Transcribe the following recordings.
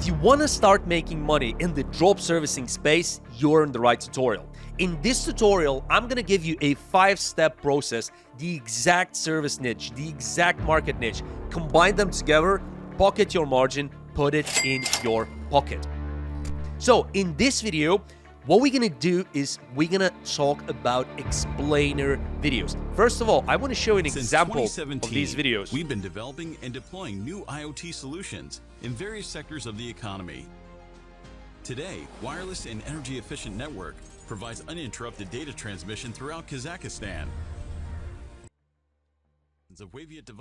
you want to start making money in the drop servicing space, you're in the right tutorial. In this tutorial, I'm going to give you a 5-step process, the exact service niche, the exact market niche. Combine them together, pocket your margin, put it in your pocket. So in this video, what we're going to do is we're going to talk about explainer videos. First of all, I want to show an example of these videos. We've been developing and deploying new IoT solutions in various sectors of the economy. Today, wireless and energy-efficient network provides uninterrupted data transmission throughout Kazakhstan.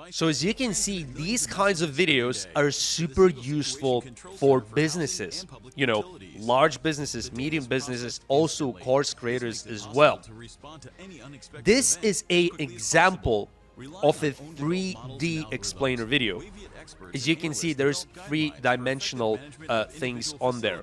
So as you can see, these kinds of videos are super useful for businesses, you know, large businesses, medium businesses, also course creators as well. This is an example of a 3D explainer video. As you can see, there's three-dimensional things on there.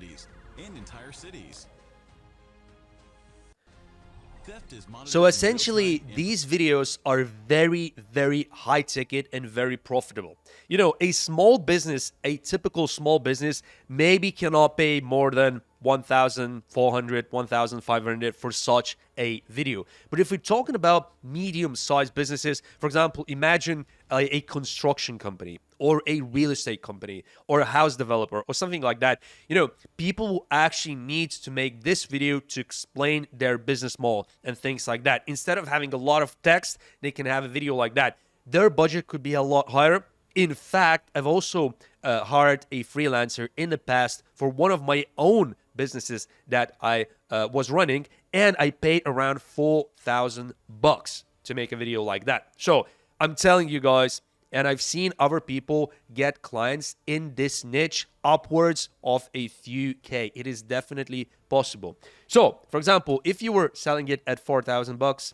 So essentially, these videos are very, very high ticket and very profitable. You know, a small business, a typical small business, maybe cannot pay more than 1,400, 1,500 for such a video. But if we're talking about medium-sized businesses, for example, imagine a construction company or a real estate company or a house developer or something like that. You know, people will actually need to make this video to explain their business model and things like that. Instead of having a lot of text, they can have a video like that. Their budget could be a lot higher. In fact, I've also hired a freelancer in the past for one of my own businesses that I was running, and I paid around $4,000 to make a video like that. So I'm telling you guys, and I've seen other people get clients in this niche upwards of a few K. It is definitely possible. So, for example, if you were selling it at $4,000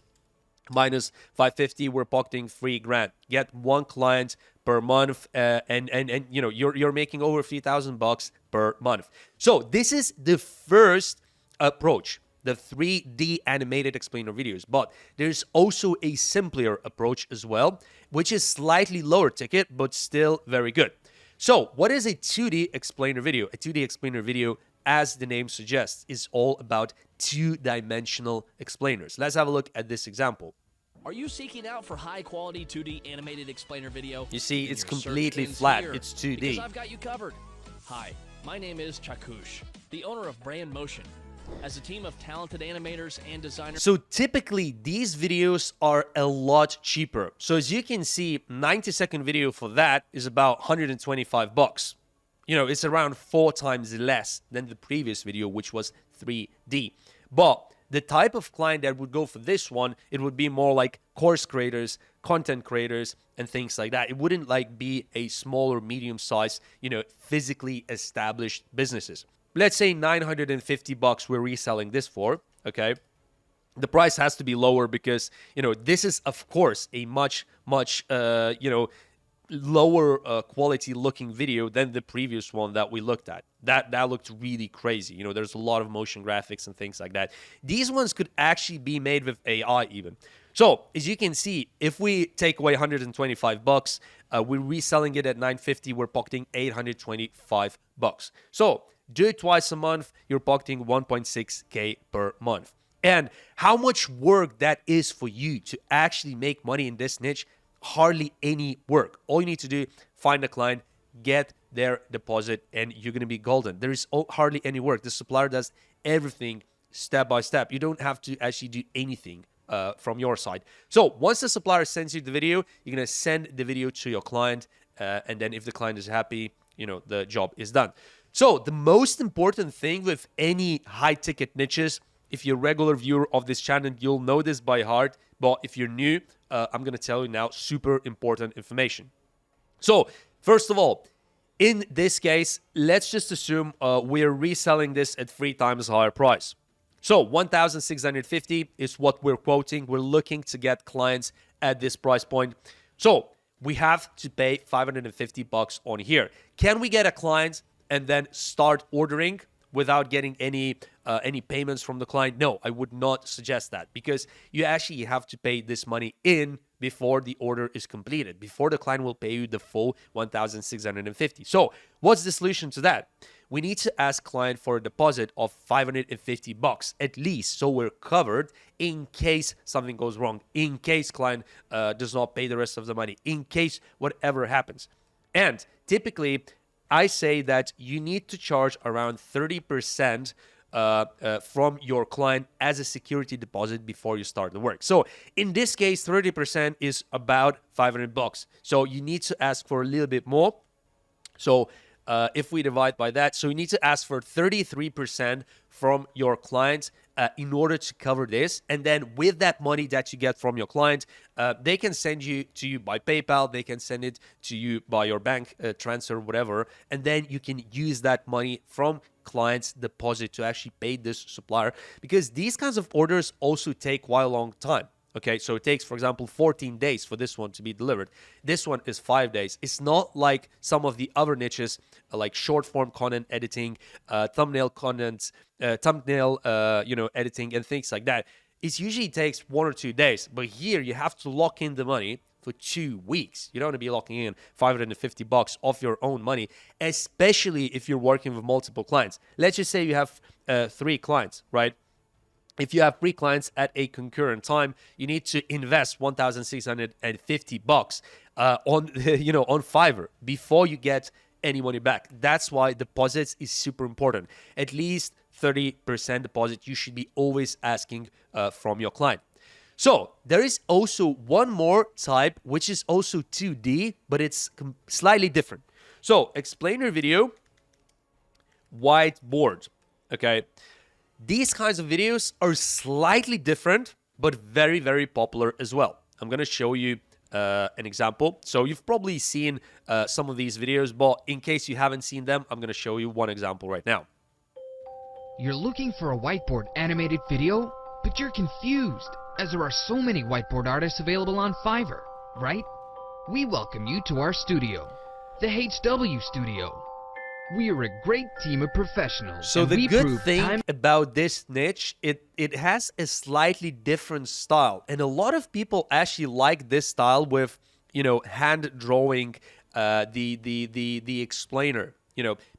minus 550, we're pocketing $3,000. Get one client per month, and you know you're making over $3,000 per month. So this is the first approach, the 3D animated explainer videos. But there's also a simpler approach as well, which is slightly lower ticket, but still very good. So what is a 2D explainer video? A 2D explainer video, as the name suggests, is all about two-dimensional explainers. Let's have a look at this example. Are you seeking out for high-quality 2D animated explainer video? You see, it's completely flat. It's 2D. Because I've got you covered. Hi, my name is Chakush, the owner of Brand Motion. As a team of talented animators and designers... So typically, these videos are a lot cheaper. So as you can see, 90-second video for that is about $125. You know, it's around 4 times less than the previous video, which was 3D. But the type of client that would go for this one, it would be more like course creators, content creators, and things like that. It wouldn't like be a smaller, medium-sized, you know, physically established businesses. Let's say $950 we're reselling this for, okay? The price has to be lower because, you know, this is, of course, a much, you know, lower quality looking video than the previous one that we looked at. That looked really crazy. You know, there's a lot of motion graphics and things like that. These ones could actually be made with AI even. So as you can see, if we take away $125, we're reselling it at $950. We're pocketing $825. So do it twice a month. You're pocketing 1.6K per month. And how much work that is for you to actually make money in this niche? Hardly any work. All you need to do, find a client, get their deposit, and you're going to be golden. There is hardly any work. The supplier does everything step by step. You don't have to actually do anything from your side. So once the supplier sends you the video, you're going to send the video to your client, and then if the client is happy, you know, the job is done. So the most important thing with any high-ticket niches, if you're a regular viewer of this channel, you'll know this by heart. But if you're new, I'm going to tell you now super important information. So first of all, in this case, let's just assume we're reselling this at 3 times higher price. So 1,650 is what we're quoting. We're looking to get clients at this price point. So we have to pay $550 on here. Can we get a client and then start ordering without getting any payments from the client? No, I would not suggest that, because you actually have to pay this money in before the order is completed, before the client will pay you the full 1,650. So what's the solution to that? we need to ask client for a deposit of $550 at least, so we're covered in case something goes wrong, in case client does not pay the rest of the money, in case whatever happens. And typically, I say that you need to charge around 30% from your client as a security deposit before you start the work. So in this case, 30% is about $500. So you need to ask for a little bit more. So if we divide by that, so you need to ask for 33% from your client in order to cover this. And then with that money that you get from your client, they can send you to you by PayPal, they can send it to you by your bank transfer, whatever. And then you can use that money from client's deposit to actually pay this supplier, because these kinds of orders also take quite a long time. Okay, so it takes, for example, 14 days for this one to be delivered. This one is 5 days. It's not like some of the other niches, like short form content editing, thumbnail content, editing and things like that. It usually takes 1 or 2 days, but here you have to lock in the money for 2 weeks. You don't want to be locking in $550 off your own money, especially if you're working with multiple clients. Let's just say you have 3 clients, right? If you have 3 clients at a concurrent time, you need to invest $1,650 on Fiverr before you get any money back. That's why deposits is super important. At least 30% deposit you should be always asking from your client. So there is also one more type, which is also 2D, but it's slightly different. So explainer video, whiteboard, okay? These kinds of videos are slightly different, but very, very popular as well. I'm going to show you an example. So you've probably seen some of these videos, but in case you haven't seen them, I'm going to show you one example right now. You're looking for a whiteboard animated video, but you're confused as there are so many whiteboard artists available on Fiverr, right? We welcome you to our studio, the HW Studio. We are a great team of professionals. So the good thing about this niche, it has a slightly different style. And a lot of people actually like this style with, hand drawing the explainer.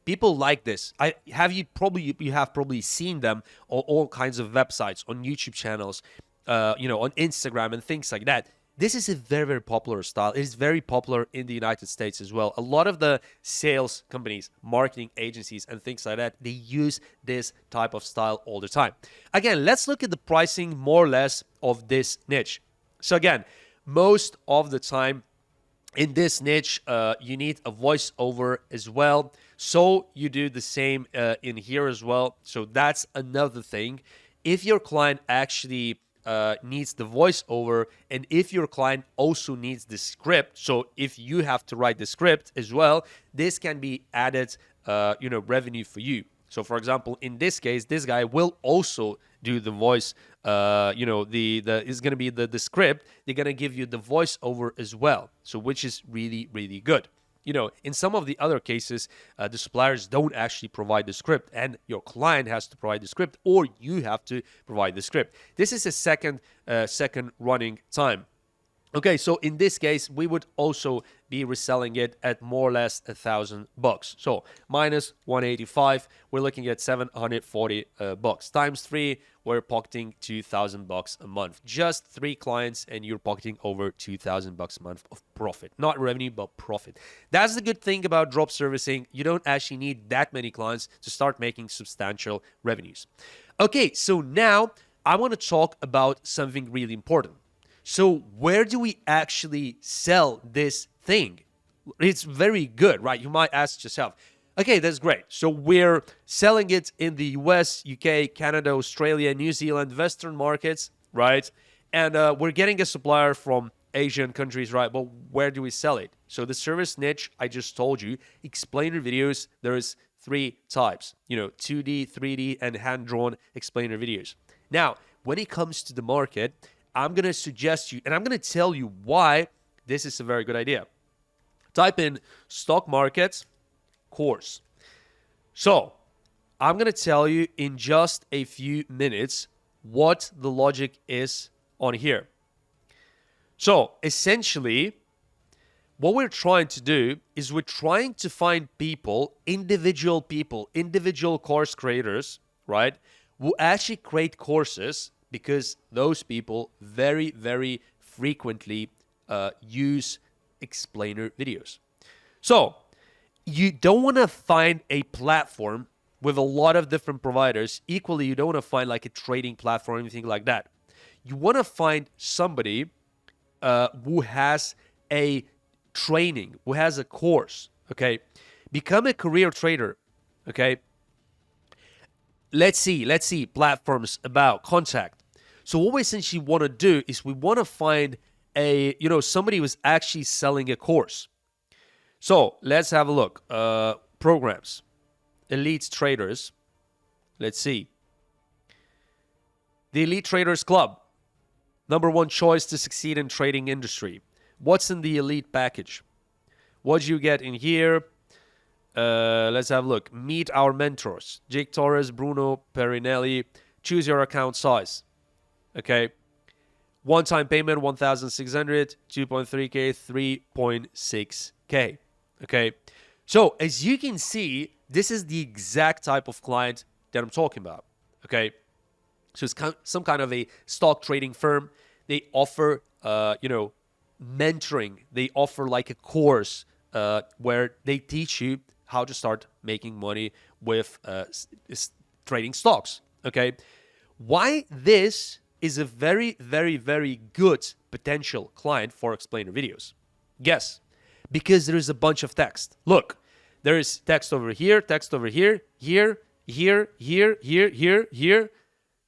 People like this. You have probably seen them on all kinds of websites, on YouTube channels, on Instagram and things like that. This is a very, very popular style. It is very popular in the United States as well. A lot of the sales companies, marketing agencies, and things like that, they use this type of style all the time. Again, let's look at the pricing more or less of this niche. So again, most of the time in this niche, you need a voiceover as well. So you do the same in here as well. So that's another thing. If your client actually needs the voiceover, and if your client also needs the script, so if you have to write the script as well, this can be added revenue for you. So for example, in this case, this guy will also do the voice, is going to be the script. They're going to give you the voiceover as well, so which is really, really good. In some of the other cases, the suppliers don't actually provide the script, and your client has to provide the script, or you have to provide the script. This is a second running time. Okay, so in this case, we would also be reselling it at more or less $1,000. So minus 185, we're looking at $740 times 3. We're pocketing $2,000 a month. Just 3 clients, and you're pocketing over $2,000 a month of profit. Not revenue, but profit. That's the good thing about drop servicing. You don't actually need that many clients to start making substantial revenues. Okay, so now I want to talk about something really important. So where do we actually sell this thing? It's very good, right? You might ask yourself, okay, that's great. So we're selling it in the US, UK, Canada, Australia, New Zealand, Western markets, right? And we're getting a supplier from Asian countries, right? But where do we sell it? So the service niche, I just told you, explainer videos, there's 3 types, 2D, 3D, and hand-drawn explainer videos. Now, when it comes to the market, I'm going to suggest you, and I'm going to tell you why this is a very good idea. Type in stock markets course. So I'm going to tell you in just a few minutes what the logic is on here. So essentially, what we're trying to do is we're trying to find people, individual course creators, right, who actually create courses, because those people very, very frequently use explainer videos. So you don't want to find a platform with a lot of different providers. Equally, you don't want to find like a trading platform or anything like that. You want to find somebody who has a training, who has a course, okay? Become a career trader, okay? Let's see platforms about contact. So what we essentially want to do is we want to find a, somebody who's actually selling a course. So let's have a look. Programs, elite traders. Let's see. The Elite Traders Club, #1 choice to succeed in trading industry. What's in the elite package? What do you get in here? Let's have a look. Meet our mentors. Jake Torres, Bruno Perinelli. Choose your account size. Okay. One-time payment, 1,600. 2.3K, 3.6K. Okay. So as you can see, this is the exact type of client that I'm talking about. Okay. So it's some kind of a stock trading firm. They offer, mentoring. They offer like a course where they teach you how to start making money with trading stocks. Okay. Why this is a very, very, very good potential client for explainer videos? Guess. Because there is a bunch of text. Look, there is text over here, here.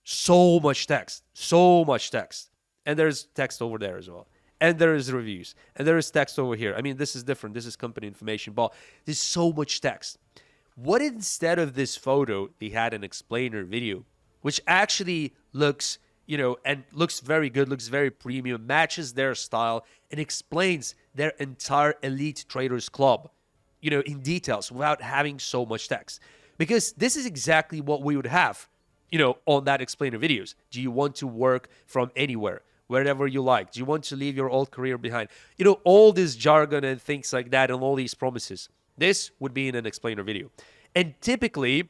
So much text. And there's text over there as well. And there is reviews. And there is text over here. I mean, this is different. This is company information, but there's so much text. What instead of this photo, they had an explainer video, which actually looks, and looks very good, looks very premium, matches their style, and explains their entire Elite Traders Club, in details without having so much text. Because this is exactly what we would have, on that explainer videos. Do you want to work from anywhere, wherever you like? Do you want to leave your old career behind? All this jargon and things like that and all these promises. This would be in an explainer video. And typically,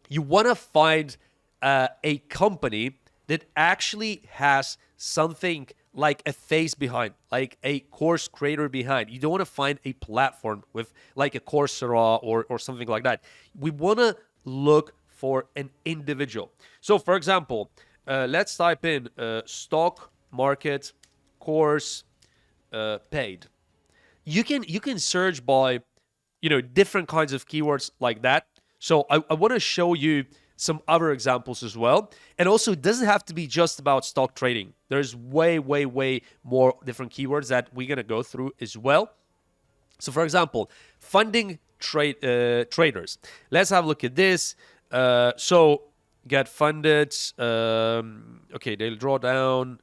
you want to find a company that actually has something like a face behind, like a course creator behind. You don't want to find a platform with like a Coursera or something like that. We want to look for an individual. So for example, let's type in stock market course paid. You can search by different kinds of keywords like that. So I want to show you some other examples as well. And also, it doesn't have to be just about stock trading. There's way, way, way more different keywords that we're going to go through as well. So for example, funding traders. Let's have a look at this. So get funded. Okay, they'll draw down.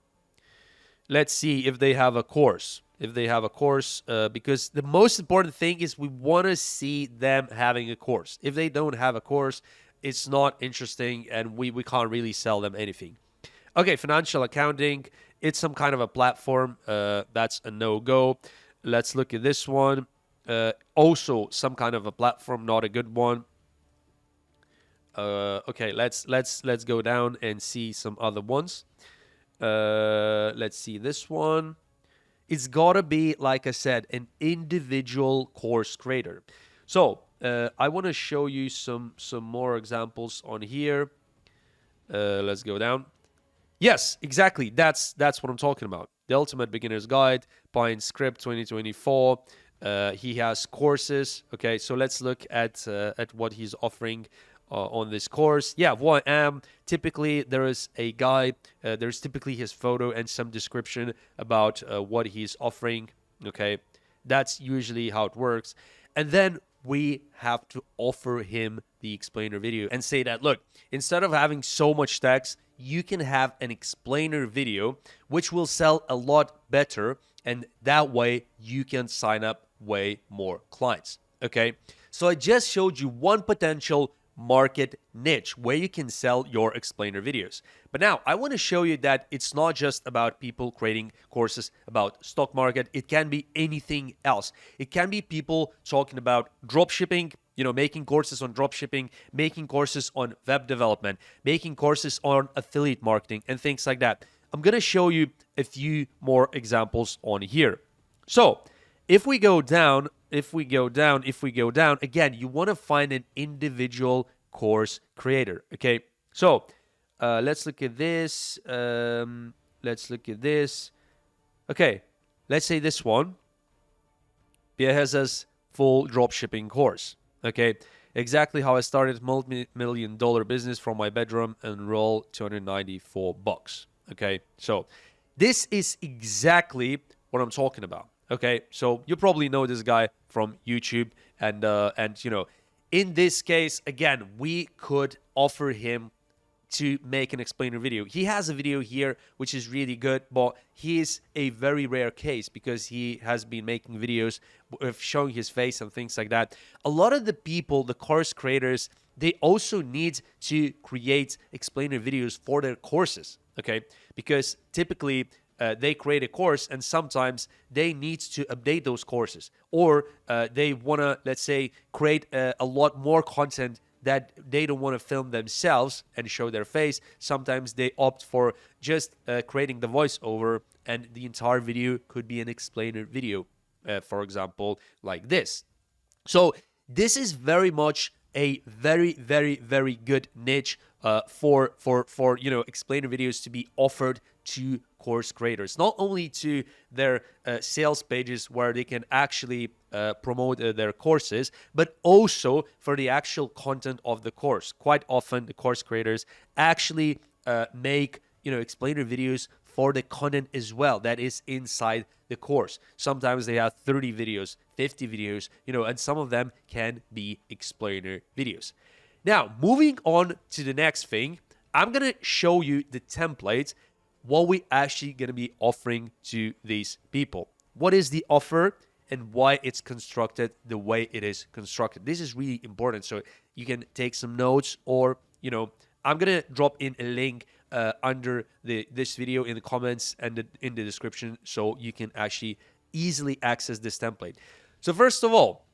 Let's see if they have a course. Because the most important thing is we want to see them having a course. If they don't have a course, it's not interesting, and we can't really sell them anything. Okay, financial accounting. It's some kind of a platform. That's a no-go. Let's look at this one. Also, some kind of a platform, not a good one. Okay, let's go down and see some other ones. Let's see this one. It's gotta be, like I said, an individual course creator. So I want to show you some more examples on here. Let's go down. Yes, exactly. That's what I'm talking about. The Ultimate Beginner's Guide, Pine Script 2024. He has courses. Okay, so let's look at what he's offering on this course. Yeah, who I am. Typically, there is a guy. There's typically his photo and some description about what he's offering. Okay, that's usually how it works. And then we have to offer him the explainer video and say that, look, instead of having so much text, you can have an explainer video, which will sell a lot better. And that way you can sign up way more clients. Okay. So I just showed you one potential market niche where you can sell your explainer videos. But now I want to show you that it's not just about people creating courses about stock market. It can be anything else. It can be people talking about drop shipping, making courses on drop shipping, making courses on web development, making courses on affiliate marketing and things like that. I'm going to show you a few more examples on here. So if we go down, again, you want to find an individual course creator, okay? So let's look at this. Okay, let's say this one. Bieheza's full dropshipping course, okay? Exactly how I started multi-million-dollar business from my bedroom and roll $294, okay? So this is exactly what I'm talking about. Okay, so you probably know this guy from YouTube, and in this case, again, we could offer him to make an explainer video. He has a video here which is really good, but he is a very rare case because he has been making videos of showing his face and things like that. A lot of the people, the course creators, they also need to create explainer videos for their courses, okay? Because typically they create a course and sometimes they need to update those courses, or they want to, let's say, create a lot more content that they don't want to film themselves and show their face. Sometimes they opt for just creating the voiceover, and the entire video could be an explainer video, for example, like this. So this is very much a very, very, very good niche for explainer videos to be offered to course creators, not only to their sales pages where they can actually promote their courses, but also for the actual content of the course. Quite often, the course creators actually make explainer videos for the content as well that is inside the course. Sometimes they have 30 videos, 50 videos, and some of them can be explainer videos. Now, moving on to the next thing, I'm going to show you the template, what we actually going to be offering to these people. What is the offer and why it's constructed the way it is constructed. This is really important, so you can take some notes, or, I'm going to drop in a link under this video in the comments and in the description, so you can actually easily access this template. So first of all,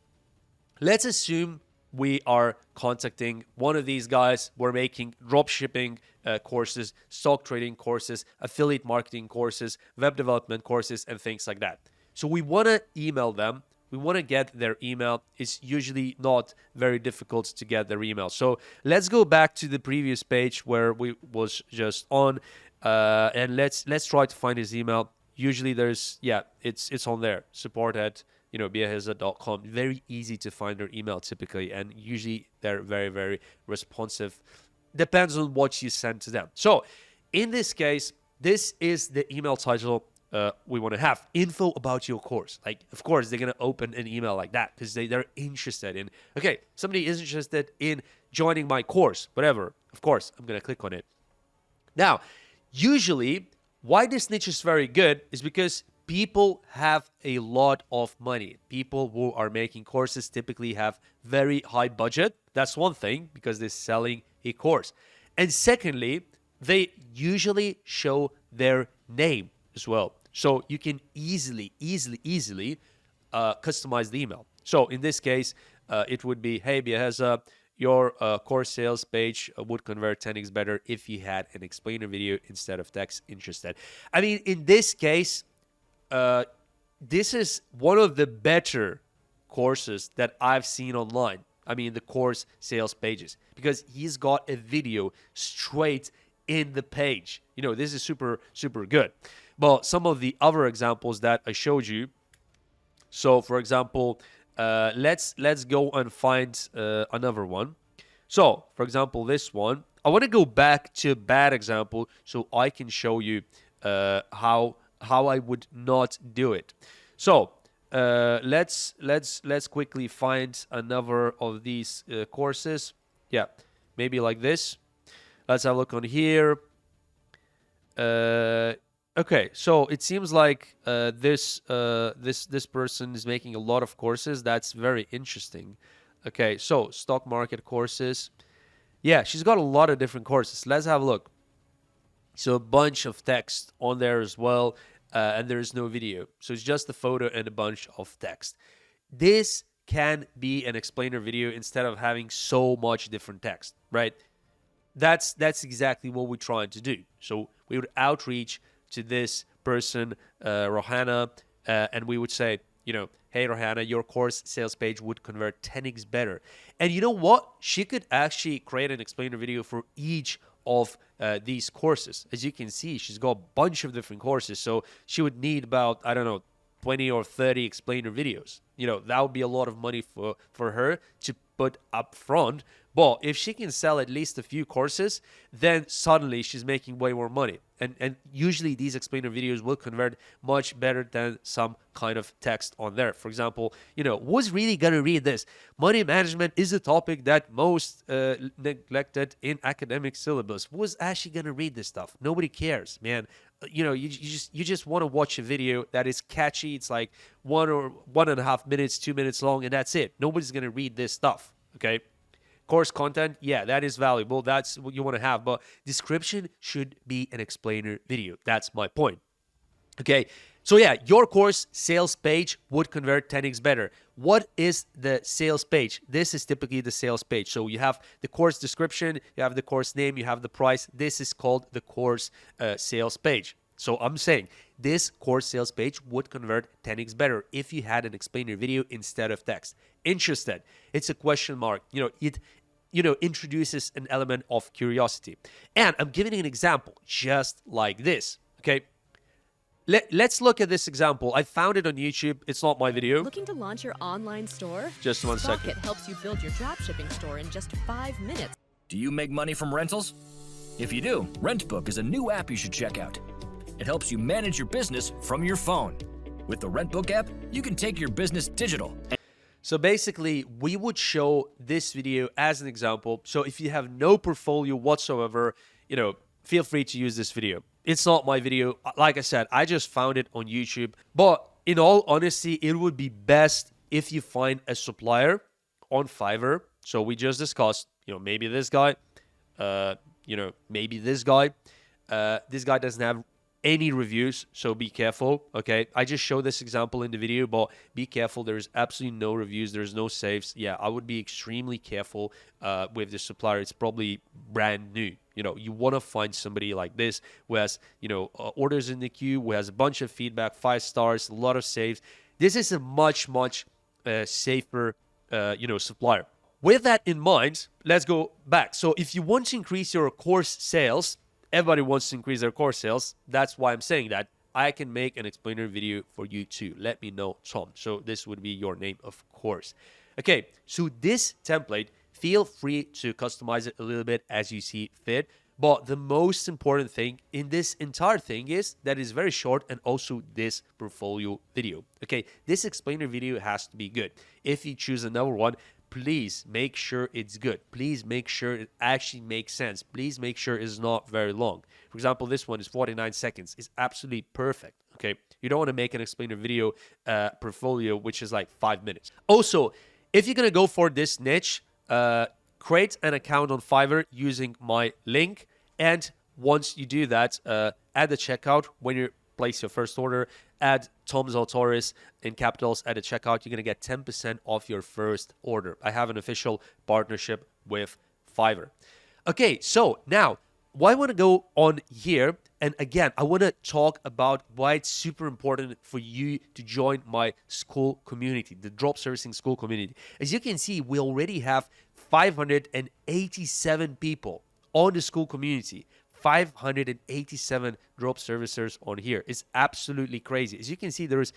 let's assume we are contacting one of these guys. We're making dropshipping courses, stock trading courses, affiliate marketing courses, web development courses, and things like that. So we want to email them. We want to get their email. It's usually not very difficult to get their email. So let's go back to the previous page where we was just on, and let's try to find his email. Usually it's on there, support@bieheza.com. Very easy to find their email typically, and usually they're very, very responsive. Depends on what you send to them. So in this case, this is the email title we want to have. Info about your course. Like, of course, they're going to open an email like that because they're interested in, okay, somebody is interested in joining my course, whatever. Of course, I'm going to click on it. Now, usually, why this niche is very good is because people have a lot of money. People who are making courses typically have very high budget. That's one thing, because they're selling a course. And secondly, they usually show their name as well. So you can easily customize the email. So in this case, it would be, hey, Bieheza, your course sales page would convert 10x better if you had an explainer video instead of text interested. I mean, in this case, this is one of the better courses that I've seen online. I mean, the course sales pages, because he's got a video straight in the page. This is super, super good. But some of the other examples that I showed you. So, for example, let's go and find another one. So, for example, this one. I want to go back to a bad example so I can show you how I would not do it. So, let's quickly find another of these courses. Yeah, maybe like this. Let's have a look on here. Okay, so it seems like this person is making a lot of courses. That's very interesting. Okay, so stock market courses. Yeah, she's got a lot of different courses. Let's have a look. So a bunch of text on there as well, and there is no video. So it's just the photo and a bunch of text. This can be an explainer video instead of having so much different text, right? That's exactly what we're trying to do. So we would outreach to this person, Rohana, and we would say, hey, Rohana, your course sales page would convert 10x better. And you know what? She could actually create an explainer video for each of these courses. As you can see, she's got a bunch of different courses. So she would need about, 20 or 30 explainer videos. That would be a lot of money for her to put up front. But if she can sell at least a few courses, then suddenly she's making way more money. And usually these explainer videos will convert much better than some kind of text on there. For example, who's really going to read this? Money management is a topic that most neglected in academic syllabus. Who's actually going to read this stuff? Nobody cares, man. You just want to watch a video that is catchy. It's like 1 or 1.5 minutes, 2 minutes long, and that's it. Nobody's going to read this stuff, okay? Course content, yeah, that is valuable. That's what you want to have. But description should be an explainer video. That's my point. Okay, so yeah, your course sales page would convert 10x better. What is the sales page? This is typically the sales page. So you have the course description, you have the course name, you have the price. This is called the course sales page. So I'm saying this course sales page would convert 10x better if you had an explainer video instead of text. Interested? It's a question mark. It introduces an element of curiosity. And I'm giving you an example just like this. Okay. Let's look at this example. I found it on YouTube. It's not my video. Looking to launch your online store? Just 1 second. Rocket helps you build your dropshipping store in just 5 minutes. Do you make money from rentals? If you do, RentBook is a new app you should check out. It helps you manage your business from your phone. With the RentBook app, you can take your business digital. So basically, we would show this video as an example. So if you have no portfolio whatsoever, feel free to use this video. It's not my video. Like I said, I just found it on YouTube. But in all honesty, it would be best if you find a supplier on Fiverr. So we just discussed, maybe this guy, maybe this guy. This guy doesn't have any reviews, so be careful, okay? I just showed this example in the video, but be careful. There's absolutely no reviews. There's no saves. Yeah, I would be extremely careful with the supplier. It's probably brand new. You want to find somebody like this who has, orders in the queue, who has a bunch of feedback, 5 stars, a lot of saves. This is a much, much safer, supplier. With that in mind, let's go back. So if you want to increase your course sales, everybody wants to increase their course sales. That's why I'm saying that. I can make an explainer video for you too. Let me know, Tom. So this would be your name, of course. Okay, so this template, feel free to customize it a little bit as you see fit. But the most important thing in this entire thing is that it's very short, and also this portfolio video. Okay, this explainer video has to be good. If you choose another one, please make sure it's good. Please make sure it actually makes sense. Please make sure it's not very long. For example, this one is 49 seconds. It's absolutely perfect, okay? You don't want to make an explainer video portfolio, which is like 5 minutes. Also, if you're going to go for this niche, create an account on Fiverr using my link. And once you do that, at the checkout, when you place your first order, add Tom Zalatoris in capitals at the checkout. You're going to get 10% off your first order. I have an official partnership with Fiverr. Okay, so now, why I want to go on here, and again, I want to talk about why it's super important for you to join my school community, the drop servicing school community. As you can see, we already have 587 people on the school community. 587 drop servicers on here. It's absolutely crazy. As you can see, there is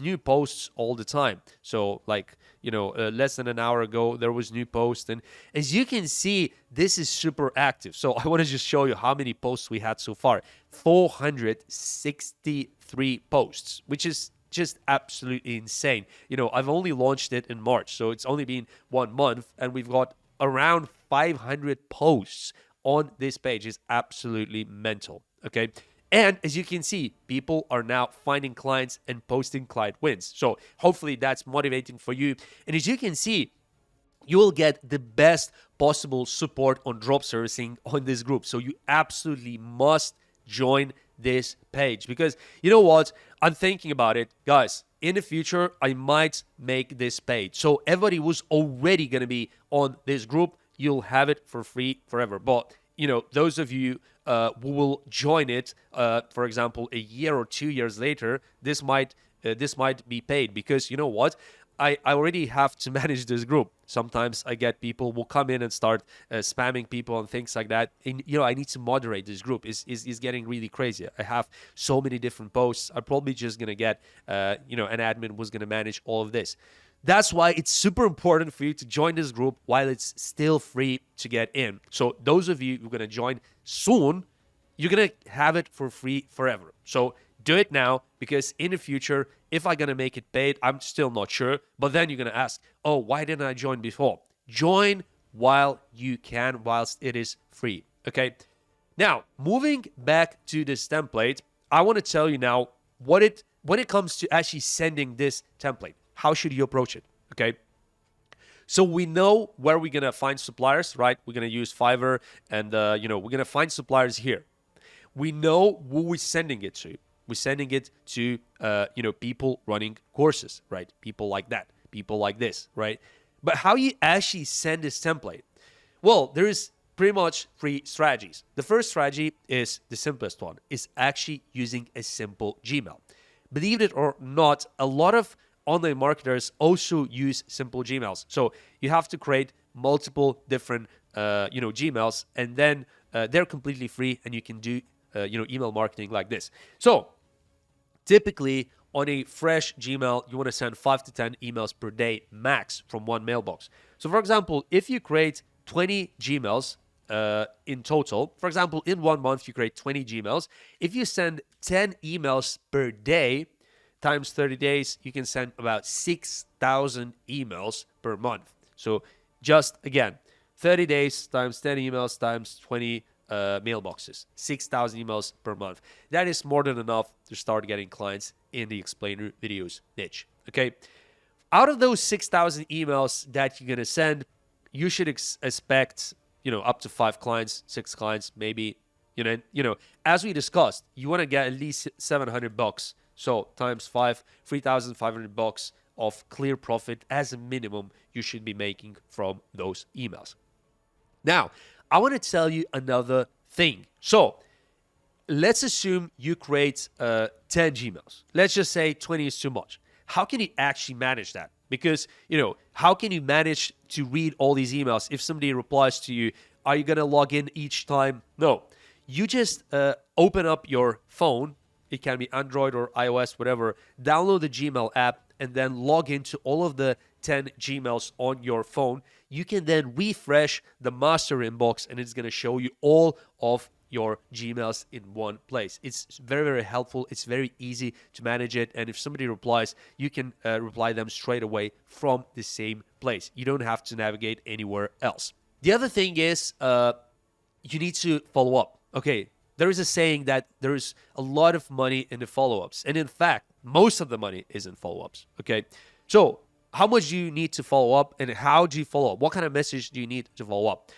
new posts all the time. So like, less than an hour ago, there was new post. And as you can see, this is super active. So I want to just show you how many posts we had so far. 463 posts, which is just absolutely insane. I've only launched it in March, so it's only been 1 month, and we've got around 500 posts on this page. Is absolutely mental, okay? And as you can see, people are now finding clients and posting client wins. So hopefully that's motivating for you. And as you can see, you will get the best possible support on drop servicing on this group. So you absolutely must join this page, because you know what? I'm thinking about it, guys. In the future, I might make this page. So everybody who's already going to be on this group, you'll have it for free forever. But, you know, those of you who will join it, for example, a year or 2 years later, this might be paid, because you know what? I already have to manage this group. Sometimes I get people will come in and start spamming people and things like that. And, you know, I need to moderate this group. It's getting really crazy. I have so many different posts. I'm probably just going to get, you know, an admin who's going to manage all of this. That's why it's super important for you to join this group while it's still free to get in. So those of you who are going to join soon, you're going to have it for free forever. So do it now, because in the future, if I'm going to make it paid, I'm still not sure. But then you're going to ask, oh, why didn't I join before? Join while you can, whilst it is free. Okay. Now, moving back to this template, I want to tell you now when it comes to actually sending this template, how should you approach it? Okay. So we know where we're going to find suppliers, right? We're going to use Fiverr, and, you know, we're going to find suppliers here. We know who we're sending it to. We're sending it to, you know, people running courses, right? People like that, people like this, right? But how you actually send this template? Well, there is pretty much 3 strategies. The first strategy is the simplest one, is actually using a simple Gmail. Believe it or not, a lot of online marketers also use simple Gmails. So you have to create multiple different, you know, Gmails, and then they're completely free, and you can do, you know, email marketing like this. So typically, on a fresh Gmail, you want to send 5 to 10 emails per day max from one mailbox. So, for example, if you create 20 Gmails in total, for example, in 1 month, you create 20 Gmails. If you send 10 emails per day times 30 days, you can send about 6,000 emails per month. So, just again, 30 days times 10 emails times 20 mailboxes, 6,000 emails per month. That is more than enough to start getting clients in the explainer videos niche. Okay. Out of those 6,000 emails that you're going to send, you should expect, you know, up to 5 clients, 6 clients, maybe, you know, as we discussed, you want to get at least $700. So times 5, $3,500 of clear profit as a minimum you should be making from those emails. Now, I want to tell you another thing. So let's assume you create 10 Gmails. Let's just say 20 is too much. How can you actually manage that? Because, you know, how can you manage to read all these emails? If somebody replies to you, are you going to log in each time? No. You just open up your phone. It can be Android or iOS, whatever. Download the Gmail app and then log into all of the 10 Gmails on your phone. You can then refresh the master inbox, and it's going to show you all of your Gmails in one place. It's very, very helpful. It's very easy to manage it. And if somebody replies, you can reply them straight away from the same place. You don't have to navigate anywhere else. The other thing is you need to follow up. Okay, there is a saying that there is a lot of money in the follow-ups. And in fact, most of the money is in follow-ups. Okay, so how much do you need to follow up, and how do you follow up? What kind of message do you need to follow up?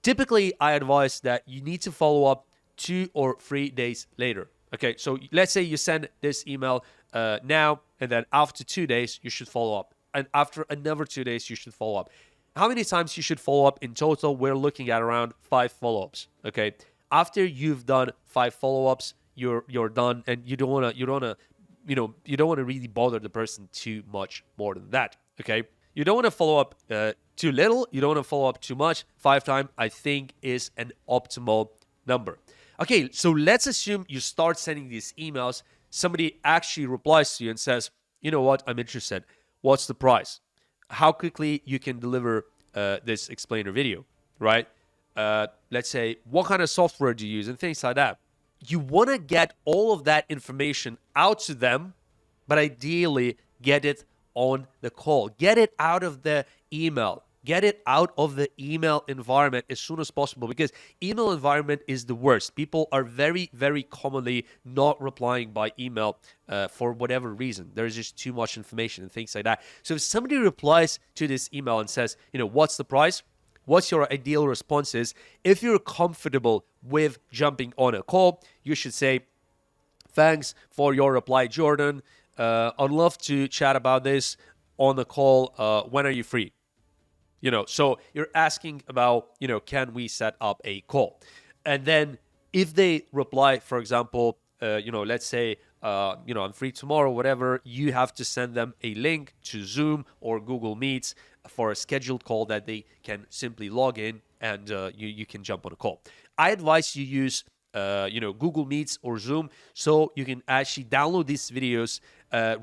Typically, I advise that you need to follow up 2 or 3 days later. Okay, so let's say you send this email now, and then after 2 days, you should follow up. And after another 2 days, you should follow up. How many times you should follow up in total? We're looking at around 5 follow-ups. Okay, after you've done 5 follow-ups, you're done, and you don't want to really bother the person too much more than that. Okay, you don't want to follow up too little. You don't want to follow up too much. 5 times, I think, is an optimal number. Okay, so let's assume you start sending these emails. Somebody actually replies to you and says, you know what, I'm interested. What's the price? How quickly you can deliver this explainer video, right? Let's say, what kind of software do you use and things like that. You want to get all of that information out to them, but ideally get it on the call. Get it out of the email. Get it out of the email environment as soon as possible, because email environment is the worst. People are very, very commonly not replying by email for whatever reason. There's just too much information and things like that. So if somebody replies to this email and says, what's the price? What's your ideal responses? If you're comfortable with jumping on a call, you should say, thanks for your reply, Jordan. I'd love to chat about this on the call. When are you free? So you're asking about, can we set up a call? And then if they reply, for example, let's say, I'm free tomorrow, whatever, you have to send them a link to Zoom or Google Meets for a scheduled call that they can simply log in, and you can jump on a call. I advise you use Google Meets or Zoom, so you can actually download these videos,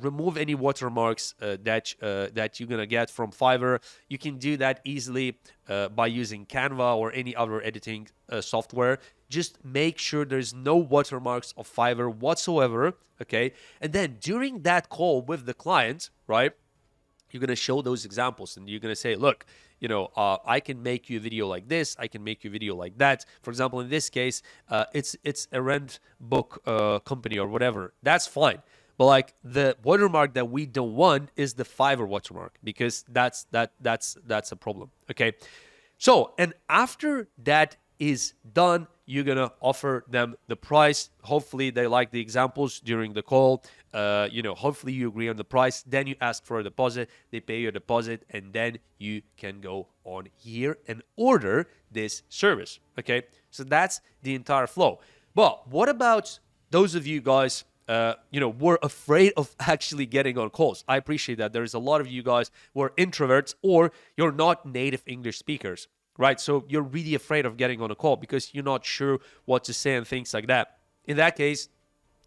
remove any watermarks that you're gonna get from Fiverr. You can do that easily by using Canva or any other editing software. Just make sure there's no watermarks of Fiverr whatsoever, okay? And then during that call with the client, right, you're going to show those examples, and you're going to say, look, I can make you a video like this. I can make you a video like that. For example, in this case, it's a rent book company or whatever. That's fine. But like the watermark that we don't want is the Fiverr watermark, because that's a problem. Okay. So, and after that is done, you're gonna offer them the price. Hopefully they like the examples during the call. Hopefully you agree on the price. Then you ask for a deposit. They pay your deposit, and then you can go on here and order this service. Okay, so that's the entire flow. But what about those of you guys were afraid of actually getting on calls? I appreciate that. There's a lot of you guys who are introverts, or you're not native English speakers, right? So you're really afraid of getting on a call because you're not sure what to say and things like that. In that case,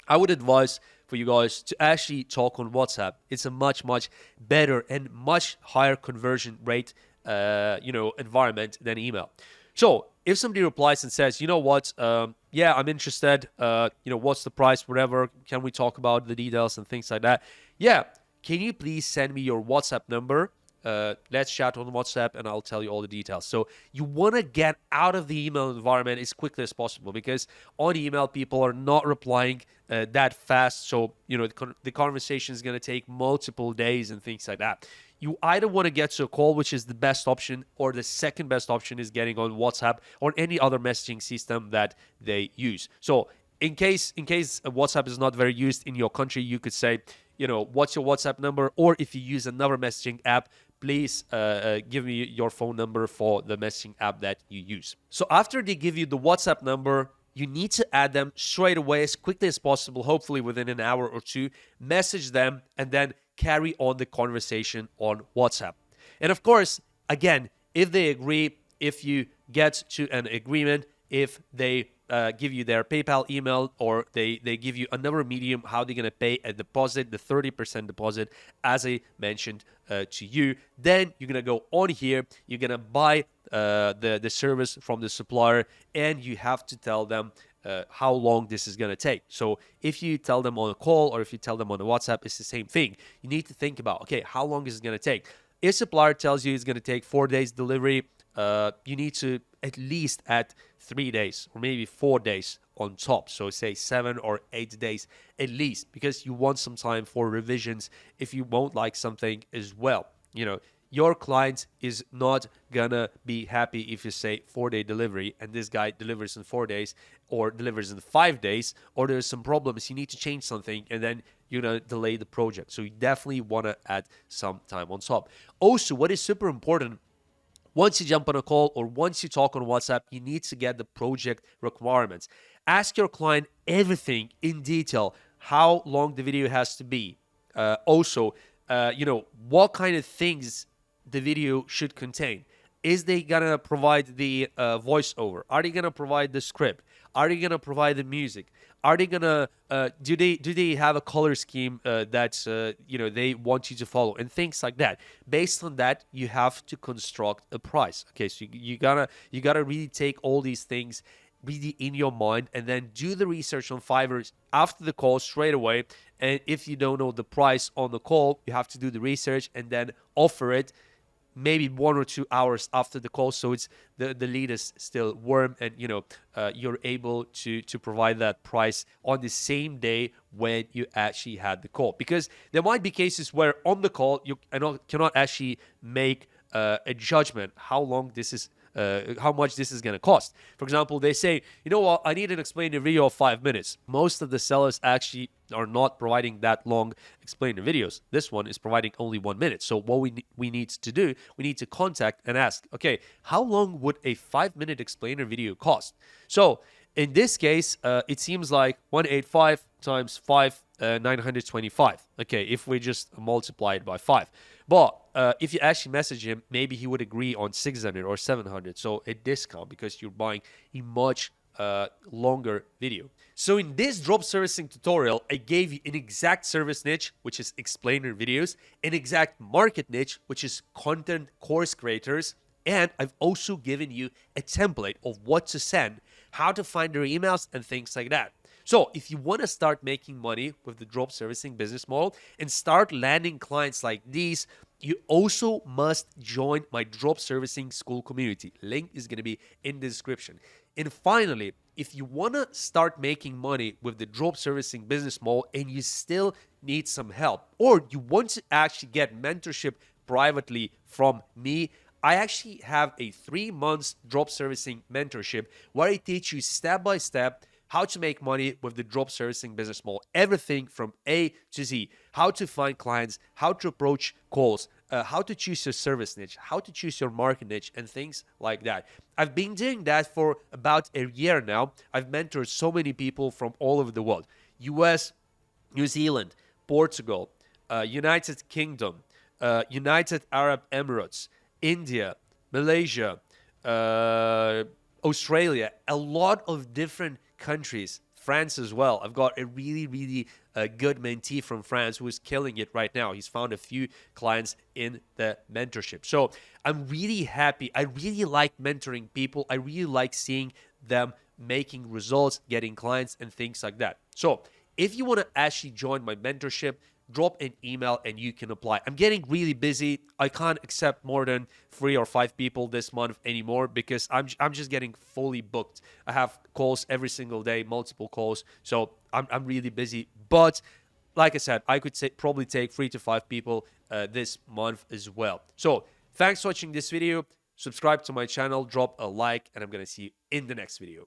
I would advise for you guys to actually talk on WhatsApp. It's a much, much better and much higher conversion rate, environment than email. So if somebody replies and says, yeah, I'm interested, what's the price, whatever, can we talk about the details and things like that? Yeah, can you please send me your WhatsApp number? Let's chat on WhatsApp and I'll tell you all the details. So you want to get out of the email environment as quickly as possible, because on email, people are not replying that fast. So, the conversation is going to take multiple days and things like that. You either want to get to a call, which is the best option, or the second best option is getting on WhatsApp or any other messaging system that they use. So in case WhatsApp is not very used in your country, you could say, what's your WhatsApp number? Or if you use another messaging app, please give me your phone number for the messaging app that you use. So after they give you the WhatsApp number, you need to add them straight away as quickly as possible, hopefully within an hour or two. Message them and then carry on the conversation on WhatsApp. And of course, again, if they agree, if you get to an agreement, if they give you their PayPal email, or they give you another medium, how they're going to pay a deposit, the 30% deposit, as I mentioned to you, then you're going to go on here, you're going to buy the service from the supplier, and you have to tell them how long this is going to take. So if you tell them on a call or if you tell them on a WhatsApp, it's the same thing. You need to think about, okay, how long is it going to take? If supplier tells you it's going to take 4 days delivery, you need to at least add 3 days or maybe 4 days on top. So say 7 or 8 days at least, because you want some time for revisions if you won't like something as well. Your client is not gonna be happy if you say 4-day delivery and this guy delivers in 4 days or delivers in 5 days, or there's some problems, you need to change something, and then you're gonna delay the project. So you definitely wanna add some time on top. Also, what is super important, once you jump on a call or once you talk on WhatsApp, you need to get the project requirements. Ask your client everything in detail, how long the video has to be. What kind of things the video should contain. Is they gonna provide the voiceover? Are they gonna provide the script? Are they gonna provide the music? Are they gonna do they have a color scheme that they want you to follow, and things like that? Based on that, you have to construct a price. Okay, so you gotta really take all these things really in your mind, and then do the research on Fiverr after the call straight away. And if you don't know the price on the call, you have to do the research and then offer it. maybe 1 or 2 hours after the call, so it's the lead is still warm, and you're able to provide that price on the same day when you actually had the call. Because there might be cases where on the call you cannot actually make a judgment how long this is, how much this is going to cost. For example, they say, you know what, I need an explainer video of 5 minutes. Most of the sellers actually are not providing that long explainer videos. This one is providing only 1 minute. So what we need to do, we need to contact and ask, okay, how long would a 5-minute explainer video cost? So in this case, it seems like 185 times 5, 925. Okay, if we just multiply it by 5. But if you actually message him, maybe he would agree on 600 or 700. So a discount, because you're buying a much longer video. So in this drop servicing tutorial, I gave you an exact service niche, which is explainer videos, an exact market niche, which is content course creators, and I've also given you a template of what to send, how to find their emails, and things like that. So if you want to start making money with the drop servicing business model and start landing clients like these, you also must join my drop servicing school community. Link is going to be in the description. And finally, if you want to start making money with the drop servicing business model and you still need some help, or you want to actually get mentorship privately from me, I actually have a 3 months drop servicing mentorship where I teach you step by step how to make money with the drop servicing business model. Everything from A to Z. How to find clients, how to approach calls, how to choose your service niche, how to choose your market niche, and things like that. I've been doing that for about a year now. I've mentored so many people from all over the world. US, New Zealand, Portugal, United Kingdom, United Arab Emirates, India, Malaysia, Australia, a lot of different countries, France as well. I've got a really good mentee from France who is killing it right now. He's found a few clients in the mentorship. So I'm really happy. I really like mentoring people. I really like seeing them making results, getting clients, and things like that. So if you want to actually join my mentorship, drop an email and you can apply. I'm getting really busy. I can't accept more than 3 or 5 people this month anymore because I'm just getting fully booked. I have calls every single day, multiple calls. So I'm really busy. But like I said, I could probably take 3 to 5 people this month as well. So thanks for watching this video. Subscribe to my channel, drop a like, and I'm going to see you in the next video.